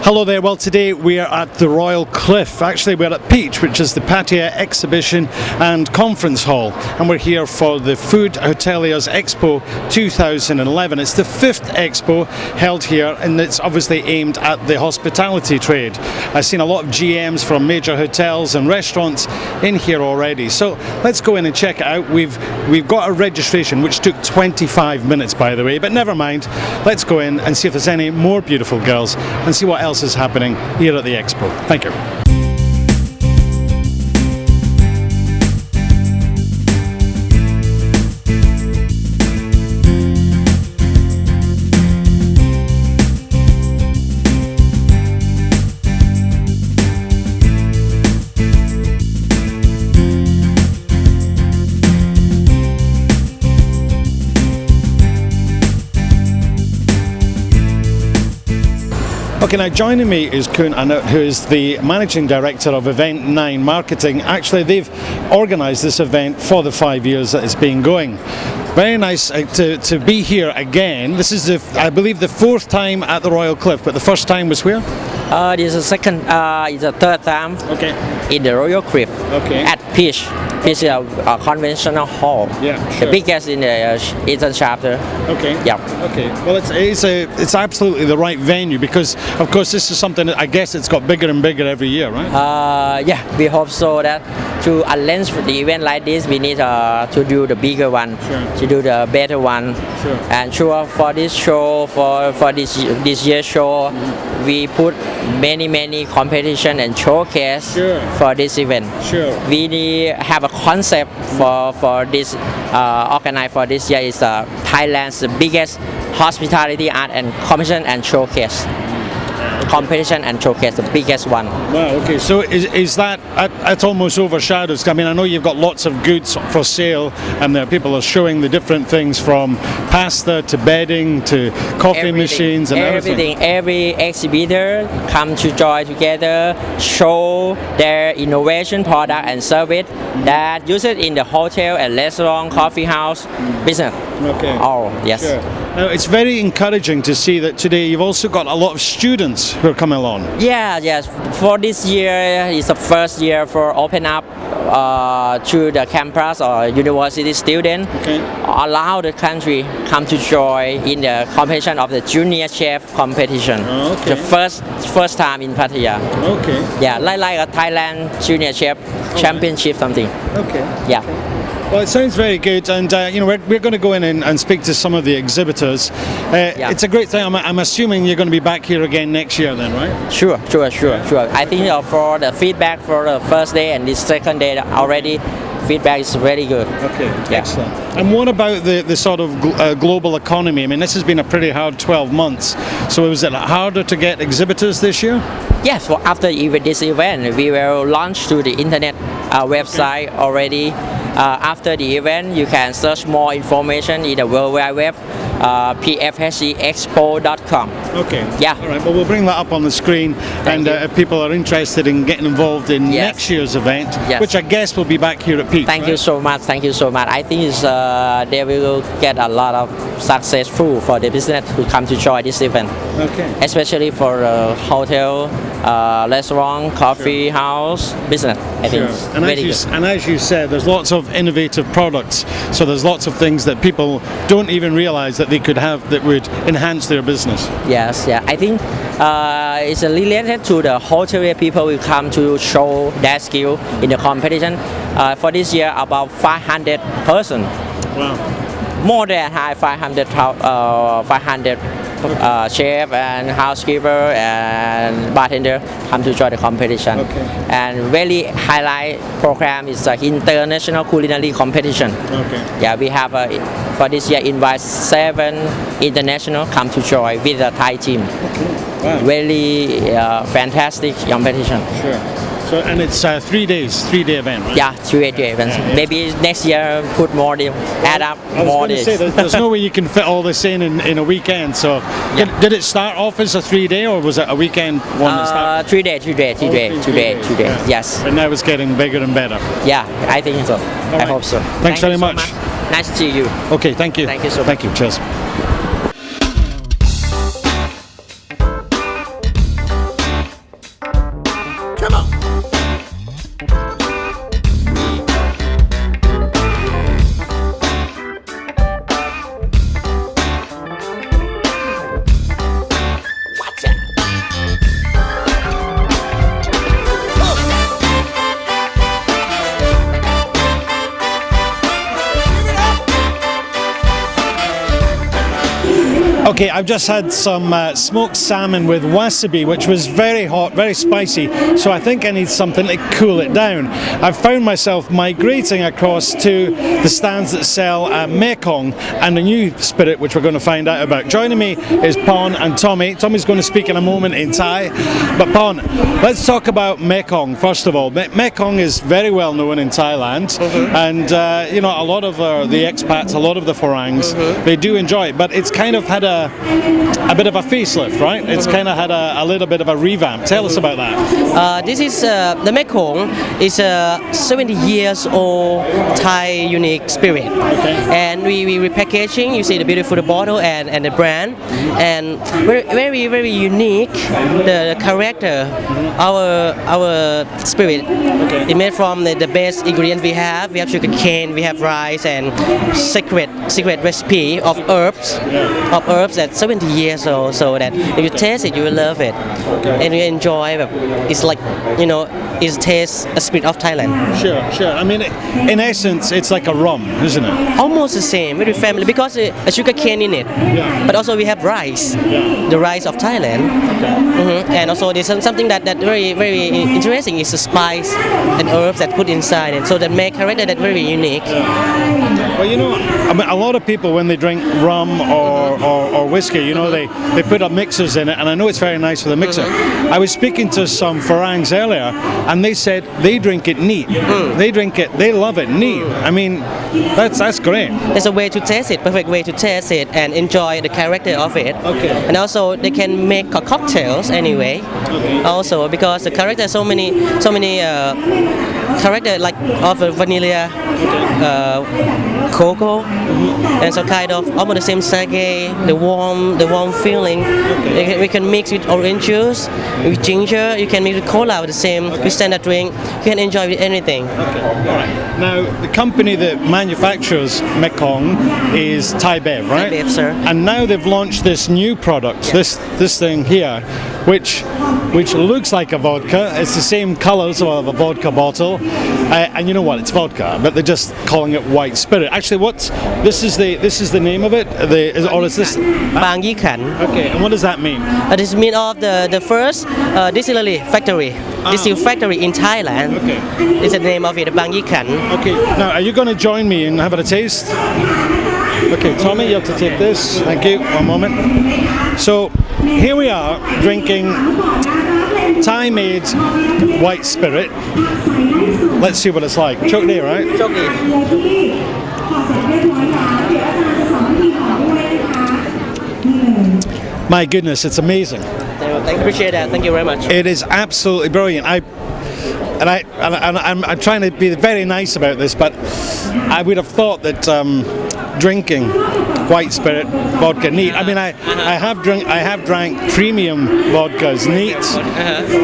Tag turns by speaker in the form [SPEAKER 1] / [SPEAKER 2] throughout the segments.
[SPEAKER 1] Hello there. Well, today we are at the Royal Cliff. Actually, we're at Peach, which is the Pattaya Exhibition and Conference Hall, and we're here for the Food Hoteliers Expo 2011. It's the fifth expo held here, and it's obviously aimed at the hospitality trade. I've seen a lot of GMs from major hotels and restaurants in here already. So let's go in and check it out. We've got a registration, which took 25 minutes, by the way, but never mind. Let's go in and see if there's any more beautiful girls and see what else is happening here at the expo. Thank you. Okay, now joining me is Kun Anut, who is the Managing Director of Event 9 Marketing. Actually, they've organised this event for the 5 years that it's been going. Very nice to be here again. This is, I believe, the fourth time at the Royal Cliff, but the first time was where?
[SPEAKER 2] This is the second, it's the third time in the Royal Cliff at Peach. Peach is a conventional hall, the biggest in the Eastern chapter.
[SPEAKER 1] Okay. Well, it's absolutely the right venue because, of course, this is something that I guess it's got bigger and bigger every year, right?
[SPEAKER 2] Yeah, we hope so that to arrange for the event like this, we need to do the bigger one, to do the better one. And for this show, for this year's show, we put many competition and showcase for this event. We have a concept for this organized for this year is Thailand's biggest hospitality art and competition and showcase. Competition and showcase, the biggest one.
[SPEAKER 1] Wow, okay, so is that it almost overshadows? I mean, I know you've got lots of goods for sale and there people are showing the different things from pasta to bedding to coffee machines and everything.
[SPEAKER 2] Every exhibitor come to join together, show their innovation product and service that use it in the hotel and restaurant, coffee house business. Yes.
[SPEAKER 1] Now, it's very encouraging to see that today you've also got a lot of students who are coming along.
[SPEAKER 2] Yes. For this year, it's the first year for open up to the campus or university student. Allow the country come to join in the competition of the junior chef competition. The first time in Pattaya. Like a Thailand junior chef championship something. Well,
[SPEAKER 1] it sounds very good, and we're going to go in and speak to some of the exhibitors. It's a great thing. I'm assuming you're going to be back here again next year, then, right?
[SPEAKER 2] Sure. I think for the feedback for the first day and the second day already, feedback is very good.
[SPEAKER 1] Excellent. And what about the sort of global economy? I mean, this has been a pretty hard 12 months. So was it harder to get exhibitors this year?
[SPEAKER 2] Yes. Well, after this event, we will launch to the internet website already. After the event, you can search more information in the World Wide Web, pfsexpo.com.
[SPEAKER 1] All right. Well, we'll bring that up on the screen, and if people are interested in getting involved in next year's event, which I guess will be back here at Peach.
[SPEAKER 2] Thank you so much. I think they will get a lot of successful for the business who come to join this event. Especially for hotel, restaurant, coffee house business. I think
[SPEAKER 1] and as you said, there's lots of innovative products, so there's lots of things that people don't even realize that they could have that would enhance their business.
[SPEAKER 2] I think it's related to the hotelier people will come to show their skill in the competition. For this year, about 500 person. More than 500 chef and housekeeper and bartender come to join the competition. And really highlight program is the international culinary competition. We have for this year invite 7 international come to join with the Thai team. Really fantastic competition.
[SPEAKER 1] So, and it's 3 days, 3-day event, right?
[SPEAKER 2] 3-day event. Maybe next year put more, add up more days.
[SPEAKER 1] There's no way you can fit all this in a weekend. So, did it start off as a 3-day, or was it a weekend one that started?
[SPEAKER 2] 3 day. Yes.
[SPEAKER 1] And now it's getting bigger and better.
[SPEAKER 2] I think so. I hope so.
[SPEAKER 1] Thanks very much.
[SPEAKER 2] Nice to see you.
[SPEAKER 1] Okay, thank you.
[SPEAKER 2] Thank you so much.
[SPEAKER 1] Thank you. Cheers. Okay, I've just had some smoked salmon with wasabi, which was very hot, very spicy, so I think I need something to cool it down. I've found myself migrating across to the stands that sell Mekong and a new spirit, which we're going to find out about. Joining me is Pon and Tommy. Tommy's going to speak in a moment in Thai, but Pon, let's talk about Mekong first of all. Mekong is very well known in Thailand, and you know, a lot of the expats, a lot of the forangs, they do enjoy it, but it's kind of had a bit of a facelift, right? It's kind of had a little bit of a revamp. Tell us about that.
[SPEAKER 3] This is the Mekong is a 70 years old Thai unique spirit, and we repackaging. You see the beautiful bottle and the brand, and very unique. The character, our spirit, it made from the best ingredients we have. We have sugar cane, we have rice, and secret recipe of herbs that 70 years old. So that if you taste it, you will love it, and you enjoy. It's like, you know, it tastes a spirit of Thailand.
[SPEAKER 1] Sure. I mean, in essence, it's like a rum, isn't it?
[SPEAKER 3] Almost the same, very family, because a sugar cane in it. But also we have rice, the rice of Thailand. And also there's something that very interesting is the spice and herbs that put inside it. So that make character that very unique.
[SPEAKER 1] Well, you know, I mean, a lot of people when they drink rum or whiskey, you know, they put up mixers in it, and I know it's very nice with a mixer. I was speaking to some forangs earlier, and they said they drink it neat. They drink it, they love it neat. I mean, that's great.
[SPEAKER 3] There's a way to taste it, perfect way to taste it and enjoy the character of it. And also they can make cocktails anyway. Also because the character so many character like of vanilla, cocoa, and so kind of almost the same sake, the warm feeling. We can mix with orange juice, with ginger. You can mix with cola with the same with standard drink. You can enjoy with anything.
[SPEAKER 1] Now the company that manufactures Mekong is Thai Bev, right?
[SPEAKER 3] Thai Bev, sir.
[SPEAKER 1] And now they've launched this new product, this thing here, which looks like a vodka. It's the same colours of a vodka bottle, and you know what? It's vodka, but they're just calling it white spirit. Actually, this is the name of it, or is this?
[SPEAKER 3] Bang Yi Khan.
[SPEAKER 1] Okay, and what does that mean?
[SPEAKER 3] This means of the first distillery factory, distill factory in Thailand.
[SPEAKER 1] Okay.
[SPEAKER 3] It's the name of it, Bang Yi Khan.
[SPEAKER 1] Okay. Now, are you going to join me in having a taste? Okay, Tommy, you have to take this. Thank you. One moment. So here we are drinking Thai-made white spirit. Let's see what it's like. Chokdi, right?
[SPEAKER 3] Chokdi.
[SPEAKER 1] My goodness, it's amazing.
[SPEAKER 3] Thank you, appreciate that. Thank you very much.
[SPEAKER 1] It is absolutely brilliant. I'm trying to be very nice about this, but I would have thought that drinking white spirit vodka neat. I mean, I have drank premium vodkas neat,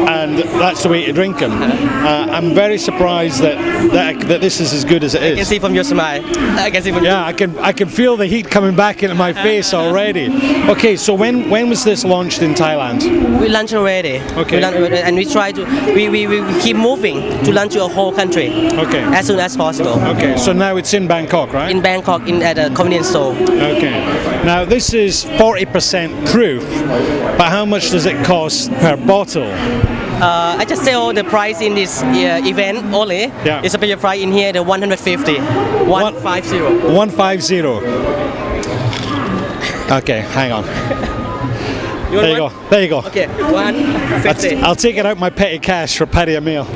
[SPEAKER 1] and that's the way to drink them. I'm very surprised that this is as good as it is.
[SPEAKER 3] I can see from your smile. I can see from
[SPEAKER 1] I can feel the heat coming back into my face already. Okay, so when was this launched in Thailand?
[SPEAKER 3] We launch already.
[SPEAKER 1] Okay.
[SPEAKER 3] And we try to we keep moving to launch to a whole country.
[SPEAKER 1] Okay.
[SPEAKER 3] As soon as possible.
[SPEAKER 1] Okay, so now it's in Bangkok, right?
[SPEAKER 3] In Bangkok, at a convenience store.
[SPEAKER 1] Okay. Now this is 40% proof, but how much does it cost per bottle?
[SPEAKER 3] I just tell the price in this event only.
[SPEAKER 1] Yeah.
[SPEAKER 3] It's a special price in here, the 150. 150.
[SPEAKER 1] 150. Okay, hang on. There you go.
[SPEAKER 3] Okay, 150.
[SPEAKER 1] I'll take it out my petty cash for Pattaya meal.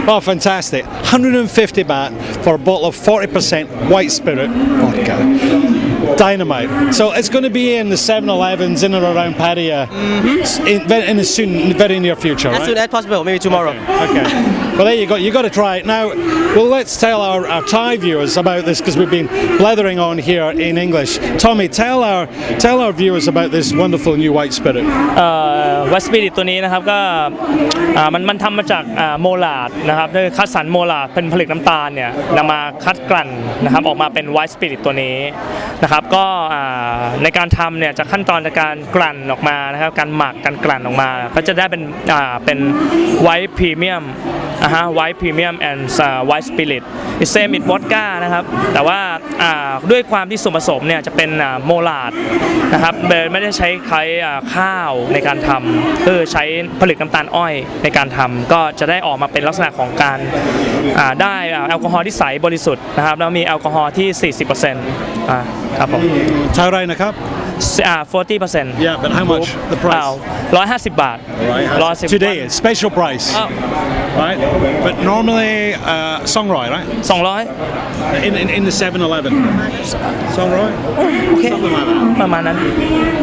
[SPEAKER 1] Oh, fantastic. 150 baht for a bottle of 40% white spirit vodka. Dynamite. So it's going to be in the 7-Elevens in and around Pattaya in the very near future, right?
[SPEAKER 3] As soon as possible, maybe tomorrow.
[SPEAKER 1] Okay. Well, there you go. You got to try it now. Well, let's tell our Thai viewers about this because we've been blethering on here in English. Tommy, tell our viewers about this wonderful new white spirit.
[SPEAKER 4] วัตสปิริตตัวนี้นะครับก็มันทำมาจากโมลาร์ดนะครับโดยคัดสรรโมลาร์ดเป็นผลิตน้ำตาลเนี่ยนำมาคัดกลั่นนะครับออกมาเป็นไวท์สปิริตตัวนี้นะครับ นะครับก็ในการทำเนี่ยจากขั้นตอนในการกลั่นออกมานะครับการหมักการกลั่นออกมาก็จะได้เป็นไวท์พรีเมียมไวท์พรีเมียมแอนด์ไวท์สปิริตเซมิดวอดก้านะครับแต่ว่าด้วยความที่ส่วนผสมเนี่ยจะเป็นโมลาร์ดนะครับไม่ได้ใช้ข้าวในการทำใช้ผลิตน้ำตาลอ้อยในการทำก็จะได้ออกมาเป็นลักษณะของการได้แอลกอฮอล์ที่ใสบริสุทธิ์นะครับแล้วมีแอลกอฮอล์ที่ 40%ครับผม
[SPEAKER 1] เท่าไรนะครับ
[SPEAKER 4] 40%.
[SPEAKER 1] Yeah, but how much? The price?
[SPEAKER 4] 150 บาท
[SPEAKER 1] 150. Today, special price. Right? But normally, Songrai, right?
[SPEAKER 4] 200
[SPEAKER 1] In the 7-Eleven. Songrai?
[SPEAKER 4] โอเค
[SPEAKER 1] Something like that.
[SPEAKER 4] ประมาณนั้น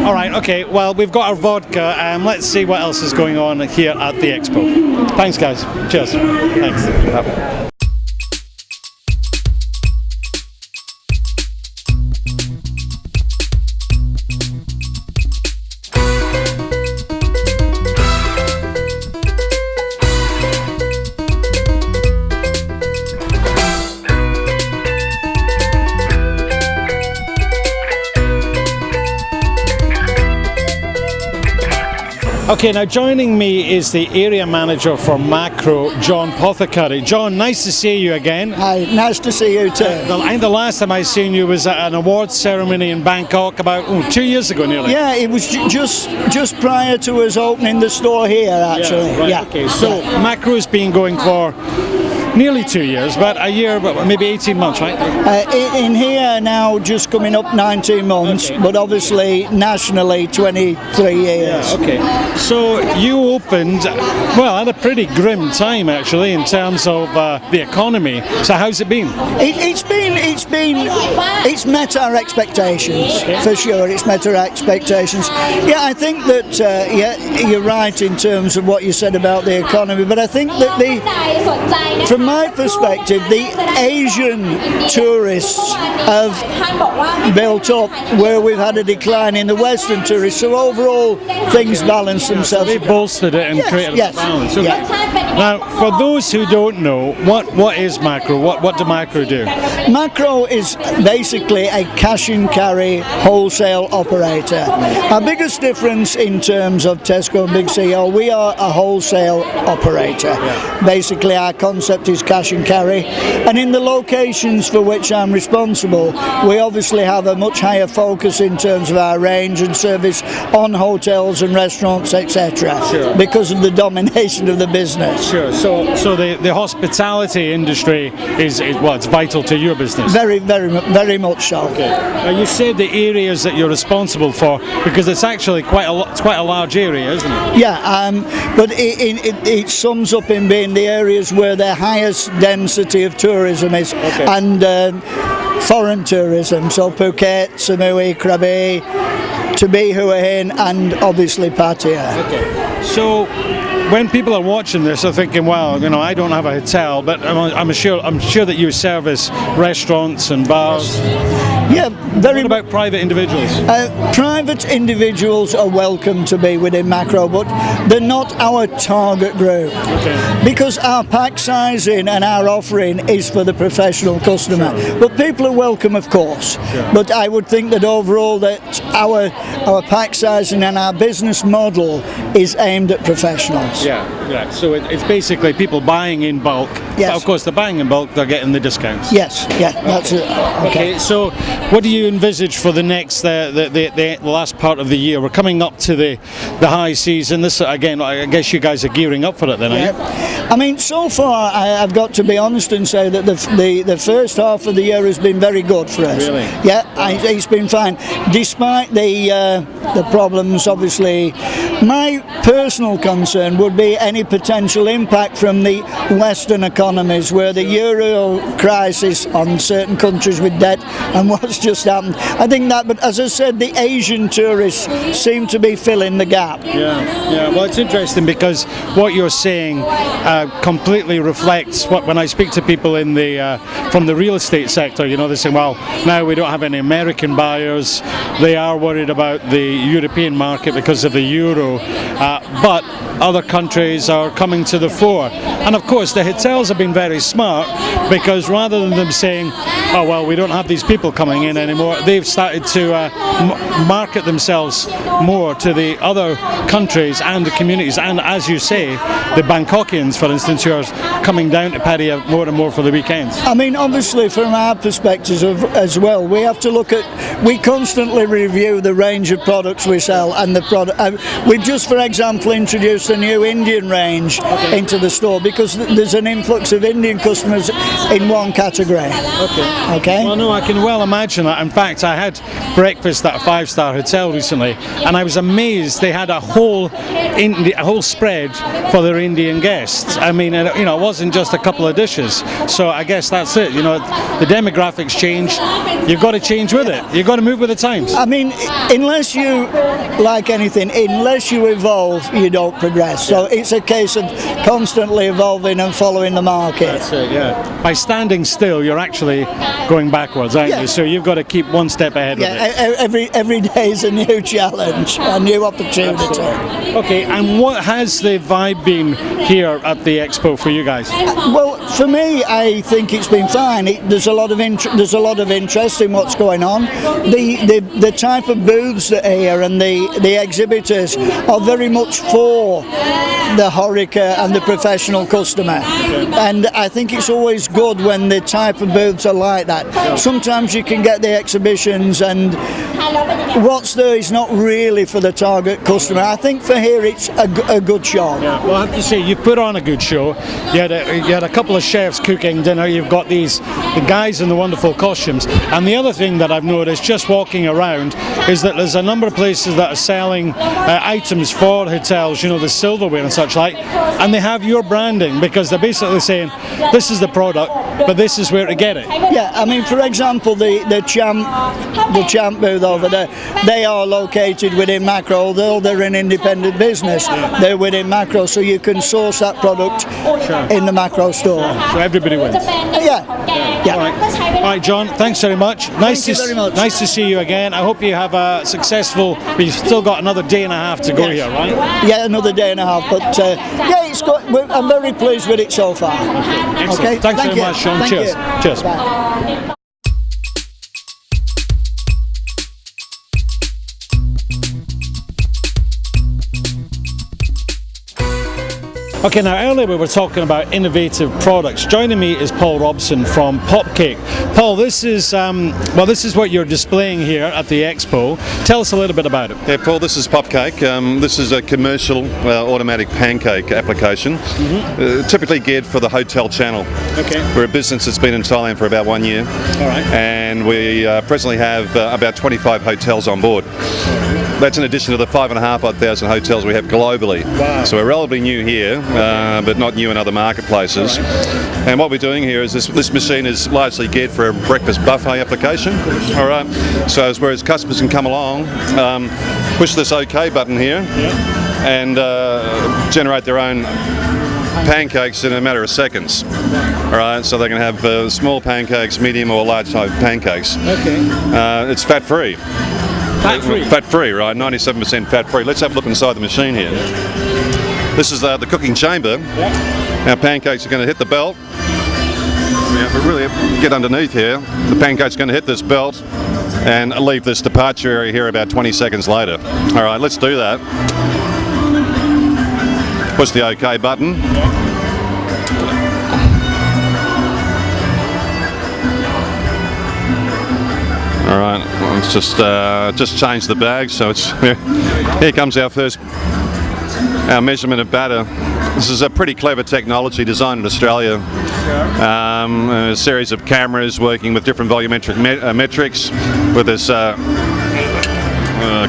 [SPEAKER 1] All right, okay. Well, we've got our vodka, and let's see what else is going on here at the expo. Thanks, guys. Cheers. Thanks. Okay, now joining me is the area manager for Macro, John Pothecary. John, nice to see you again.
[SPEAKER 5] Hi, nice to see you too.
[SPEAKER 1] I think the last time I seen you was at an awards ceremony in Bangkok about 2 years ago nearly.
[SPEAKER 5] Yeah, it was just prior to us opening the store here actually.
[SPEAKER 1] Yeah, right, okay. So Macro's been going for nearly 2 years, but a year, maybe 18 months, right?
[SPEAKER 5] In here now just coming up 19 months,
[SPEAKER 1] Okay.
[SPEAKER 5] but obviously nationally 23 years.
[SPEAKER 1] Yeah, okay. So you opened, well, at a pretty grim time actually in terms of the economy. So how's it been?
[SPEAKER 5] It's met our expectations for sure. It's met our expectations. Yeah, I think that you're right in terms of what you said about the economy, but I think that from my perspective, the Asian tourists have built up where we've had a decline in the Western tourists. So overall, things balance themselves.
[SPEAKER 1] They bolstered it and created a balance. Okay. Now, for those who don't know, what is Macro? What do Macro do?
[SPEAKER 5] Macro is basically a cash and carry wholesale operator. Our biggest difference in terms of Tesco and Big C, we are a wholesale operator. Basically, our concept is cash and carry, and in the locations for which I'm responsible, we obviously have a much higher focus in terms of our range and service on hotels and restaurants, etc.
[SPEAKER 1] Sure.
[SPEAKER 5] Because of the domination of the business.
[SPEAKER 1] Sure. So the hospitality industry is well, it's vital to your business.
[SPEAKER 5] Very much so.
[SPEAKER 1] Okay. Now you said the areas that you're responsible for, because it's actually it's quite a large area, isn't it?
[SPEAKER 5] Yeah, but it sums up in being the areas where the highest density of tourism is, and foreign tourism. So Phuket, Samui, Krabi, Hua Hin, and obviously Pattaya.
[SPEAKER 1] Okay. So when people are watching this, they're thinking, well, I don't have a hotel, but I'm sure that you service restaurants and bars.
[SPEAKER 5] Yeah,
[SPEAKER 1] What about private individuals?
[SPEAKER 5] Private individuals are welcome to be within Macro, but they're not our target group.
[SPEAKER 1] Okay.
[SPEAKER 5] Because our pack sizing and our offering is for the professional customer.
[SPEAKER 1] Sure.
[SPEAKER 5] But people are welcome, of course.
[SPEAKER 1] Sure.
[SPEAKER 5] But I would think that overall that our pack sizing and our business model is aimed at professionals.
[SPEAKER 1] Yeah. So it's basically people buying in bulk.
[SPEAKER 5] Yes.
[SPEAKER 1] But of course, they're buying in bulk, they're getting the discounts.
[SPEAKER 5] Yes, that's it.
[SPEAKER 1] Okay, so what do you envisage for the next, the last part of the year? We're coming up to the high season. This, again, I guess you guys are gearing up for it then, are you?
[SPEAKER 5] I mean, so far, I've got to be honest and say that the first half of the year has been very good for us.
[SPEAKER 1] Really?
[SPEAKER 5] Yeah, it's been fine. Despite the problems, obviously, my personal concern would be any potential impact from the Western economies, where the euro crisis on certain countries with debt and what's just happened. I think that, but as I said, the Asian tourists seem to be filling the gap.
[SPEAKER 1] Yeah. Well, it's interesting because what you're saying completely reflects when I speak to people in from the real estate sector. They say, well, now we don't have any American buyers. They are worried about the European market because of the euro, but other countries are coming to the fore. And of course, the hotels have been very smart, because rather than them saying, oh well, we don't have these people coming in anymore, they've started to market themselves more to the other countries and the communities, and as you say, the Bangkokians, for instance, who are coming down to Pattaya more and more for the weekends.
[SPEAKER 5] I mean, obviously from our perspective as well, we have to look at, we constantly review the range of products we sell and the product. We've just, for example, introduced a new Indian range into the store, because there's an influx of Indian customers in one category. Okay.
[SPEAKER 1] Well, no, I can well imagine that. In fact, I had breakfast at a 5-star hotel recently, and I was amazed they had a whole spread for their Indian guests. I mean, you know, it wasn't just a couple of dishes. So I guess that's it. You know, the demographics change. You've got to change with it. You've got to move with the times.
[SPEAKER 5] I mean, unless you, like anything, unless you evolve, you don't progress. So it's a case of constantly evolving and following the market.
[SPEAKER 1] That's it, yeah. By standing still, you're actually going backwards, aren't you? So you've got to keep one step ahead with it.
[SPEAKER 5] Every day is a new challenge, a new opportunity.
[SPEAKER 1] Absolutely. Okay, and what has the vibe been here at the Expo for you guys?
[SPEAKER 5] Well, for me, I think it's been fine. There's a lot of interest in what's going on. The type of booths that are here and the exhibitors are very much for the HoReCa and the professional customer. And I think it's always good when the type of booths are like that. Sometimes you can get the exhibitions and what's there is not really for the target customer. I think for here it's a good show.
[SPEAKER 1] Yeah. Well, I have to say, you put on a good show. You had a couple of chefs cooking dinner. You've got the guys in the wonderful costumes. And the other thing that I've noticed just walking around is that there's a number of places that are selling items for hotels, you know, the silverware and such like, and they have your branding, because they're basically saying, this is the product, but this is where to get it.
[SPEAKER 5] Yeah, I mean, for example, the Champ booth over there, they are located within Macro, although they're an independent business. They're within Macro, so you can source that product in the Macro store.
[SPEAKER 1] So everybody wins.
[SPEAKER 5] Yeah.
[SPEAKER 1] All right, John, thanks very much.
[SPEAKER 5] Thank you very much.
[SPEAKER 1] Nice to see you again. I hope you have a successful, but you've still got another day and a half to go here, right?
[SPEAKER 5] Yeah, another day and a half, but I'm very pleased with it so far.
[SPEAKER 1] Okay, thanks very much, Sean.
[SPEAKER 5] Thank
[SPEAKER 1] Cheers.
[SPEAKER 5] you.
[SPEAKER 1] Cheers.
[SPEAKER 5] Bye.
[SPEAKER 1] Okay, now earlier we were talking about innovative products. Joining me is Paul Robson from Popcake. Paul, this is what you're displaying here at the Expo. Tell us a little bit about it.
[SPEAKER 6] Yeah, Paul, this is Popcake. This is a commercial automatic pancake application, typically geared for the hotel channel. Okay. We're a business that's been in Thailand for about 1 year.
[SPEAKER 1] All right.
[SPEAKER 6] And we presently have about 25 hotels on board. That's in addition to the 5,500 hotels we have globally. Wow. So we're relatively new here, but not new in other marketplaces. Right. And what we're doing here is this machine is largely geared for a breakfast buffet application. All right. So whereas customers can come along, push this OK button here, and generate their own pancakes in a matter of seconds. All right, so they can have small pancakes, medium or large type pancakes. Okay. It's fat-free.
[SPEAKER 1] Fat-free?
[SPEAKER 6] Fat-free, right, 97% fat-free. Let's have a look inside the machine here. This is the cooking chamber. Our pancakes are going to hit the belt. But really, get underneath here. The pancake's going to hit this belt and leave this departure area here about 20 seconds later. All right, let's do that. Push the OK button. All right, let's just change the bag. So it's here comes our measurement of batter. This is a pretty clever technology designed in Australia. A series of cameras working with different volumetric metrics with this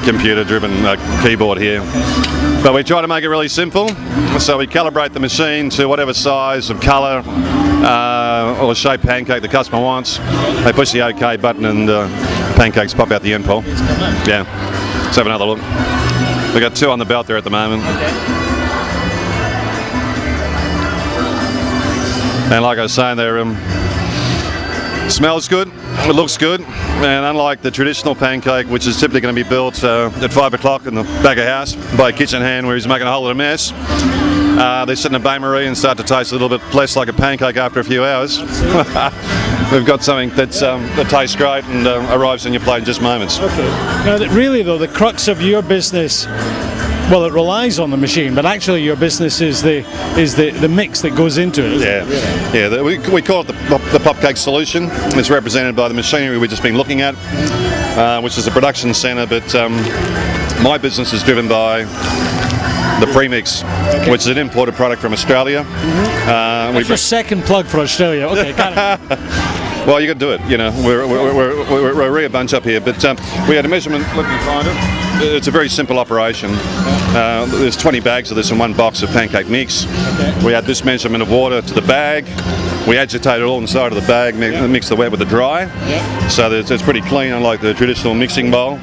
[SPEAKER 6] computer-driven keyboard here. But we try to make it really simple. So we calibrate the machine to whatever size of colour or shape pancake the customer wants. They push the OK button and pancakes pop out the end, Paul. Yeah. Let's have another look. We've got 2 on the belt there at the moment. And like I was saying, they're smells good, it looks good, and unlike the traditional pancake, which is typically going to be built at 5 o'clock in the back of house by a kitchen hand where he's making a whole lot of mess, they sit in a bain-marie and start to taste a little bit less like a pancake after a few hours. We've got something that's, that tastes great and arrives on your plate in just moments.
[SPEAKER 1] Okay. Now, really though, the crux of your business, well, it relies on the machine, but actually your business is the mix that goes into it.
[SPEAKER 6] Yeah. We call it the Popcake solution. It's represented by the machinery we've just been looking at, which is a production centre, but my business is driven by the premix, which is an imported product from Australia.
[SPEAKER 1] That's your second plug for Australia. Okay, got it.
[SPEAKER 6] Well, you got to do it. You know, we're a rare bunch up here, but we had a measurement. Let me find it. It's a very simple operation. There's 20 bags of this in one box of pancake mix. We add this measurement of water to the bag. We agitate it all inside of the bag, mix the wet with the dry. So that it's pretty clean, unlike the traditional mixing bowl.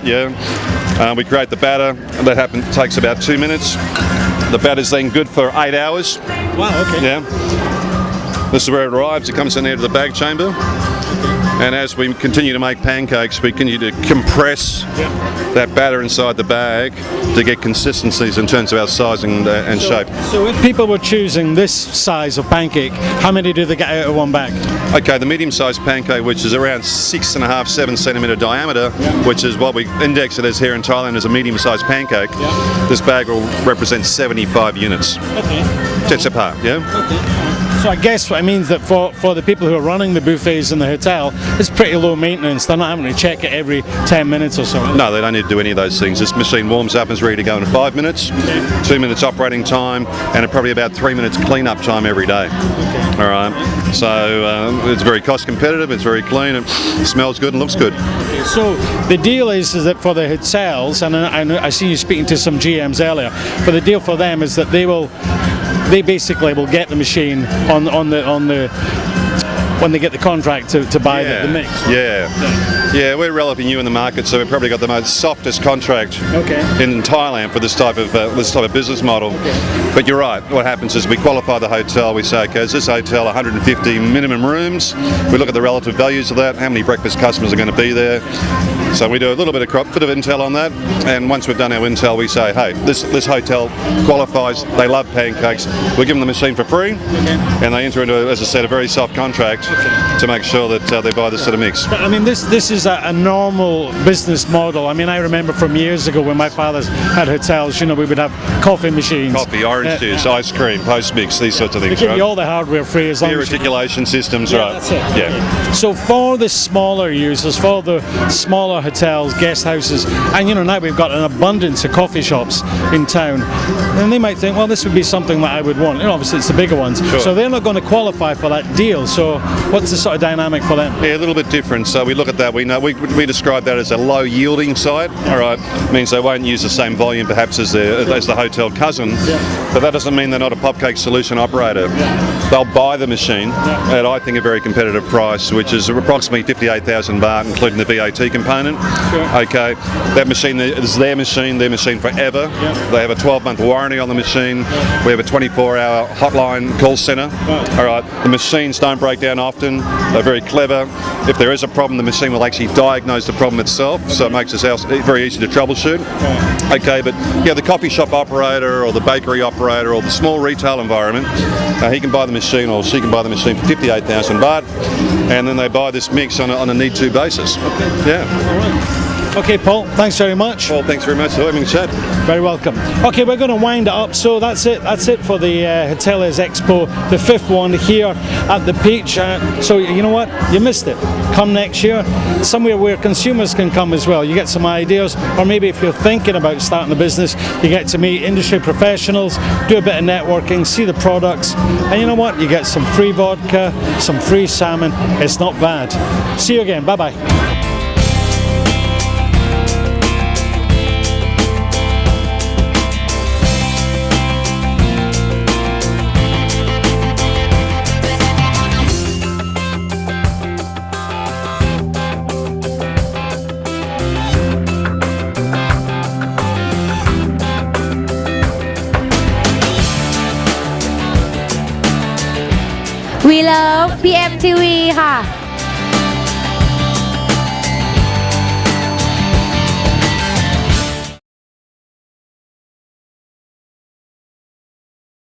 [SPEAKER 6] We create the batter. That takes about 2 minutes. The batter's then good for 8 hours.
[SPEAKER 1] Wow, okay.
[SPEAKER 6] Yeah. This is where it arrives. It comes in there to the bag chamber. And as we continue to make pancakes, we continue to compress that batter inside the bag to get consistencies in terms of our sizing and shape.
[SPEAKER 1] So if people were choosing this size of pancake, how many do they get out of one bag?
[SPEAKER 6] Okay, the medium-sized pancake, which is around 6.5, 7 centimetre diameter, which is what we index it as here in Thailand as a medium-sized pancake. This bag will represent 75 units. Okay. Just apart, Okay.
[SPEAKER 1] So I guess what it means that for the people who are running the buffets in the hotel, it's pretty low maintenance. They're not having to check it every 10 minutes or so.
[SPEAKER 6] No, they don't need to do any of those things. This machine warms up and is ready to go in 5 minutes, 2 minutes operating time, and probably about 3 minutes clean-up time every day. All right. So it's very cost competitive, it's very clean, it smells good and looks good.
[SPEAKER 1] So the deal is that for the hotels, and I see you speaking to some GMs earlier, but the deal for them is that they basically will get the machine on the when they get the contract to buy the mix.
[SPEAKER 6] Yeah, we're relatively new in the market, so we've probably got the most softest contract in Thailand for this type of business model. But you're right. What happens is we qualify the hotel. We say, okay, is this hotel 150 minimum rooms? We look at the relative values of that. How many breakfast customers are going to be there? So we do a little bit of intel on that. And once we've done our intel, we say, hey, this hotel qualifies. They love pancakes. We give them the machine for free, and they enter into, as I said, a very soft contract to make sure that they buy this sort of mix.
[SPEAKER 1] But, I mean, this is a normal business model. I mean, I remember from years ago when my father had hotels, you know, we would have coffee machines.
[SPEAKER 6] Coffee, orange juice, ice cream, post-mix, these sorts of things.
[SPEAKER 1] They give you all the hardware free as long as
[SPEAKER 6] articulation systems, right.
[SPEAKER 1] That's it.
[SPEAKER 6] Yeah.
[SPEAKER 1] So for the smaller users, for the smaller hotels, guest houses, and you know, now we've got an abundance of coffee shops in town, and they might think, well, this would be something that I would want. You know, obviously it's the bigger ones.
[SPEAKER 6] Sure.
[SPEAKER 1] So they're not going to qualify for that deal. So what's the sort of dynamic for them?
[SPEAKER 6] Yeah, a little bit different. So we look at that. We know we describe that as a low yielding site. All right, means they won't use the same volume perhaps as the hotel cousin, but that doesn't mean they're not a Popcake solution operator. They'll buy the machine at, I think, a very competitive price, which is approximately 58,000 baht, including the VAT component. Okay, that machine is their machine forever. They have a 12-month warranty on the machine. We have a 24-hour hotline call centre. All right, the machines don't break down often. They're very clever. If there is a problem, the machine will actually diagnose the problem itself, so it makes it very easy to troubleshoot. Okay, but yeah, the coffee shop operator or the bakery operator or the small retail environment, he can buy the machine or she can buy the machine for 58,000 baht, and then they buy this mix on a need-to basis. Okay, Paul, thanks very much. Paul, thanks very much for having a chat. Very welcome. Okay, we're going to wind it up. So that's it for the Hoteliers Expo, the 5th one here at the Peach. So you know what? You missed it. Come next year, somewhere where consumers can come as well. You get some ideas, or maybe if you're thinking about starting a business, you get to meet industry professionals, do a bit of networking, see the products, and you know what? You get some free vodka, some free salmon. It's not bad. See you again. Bye-bye.
[SPEAKER 7] We love PMTV ค่ะ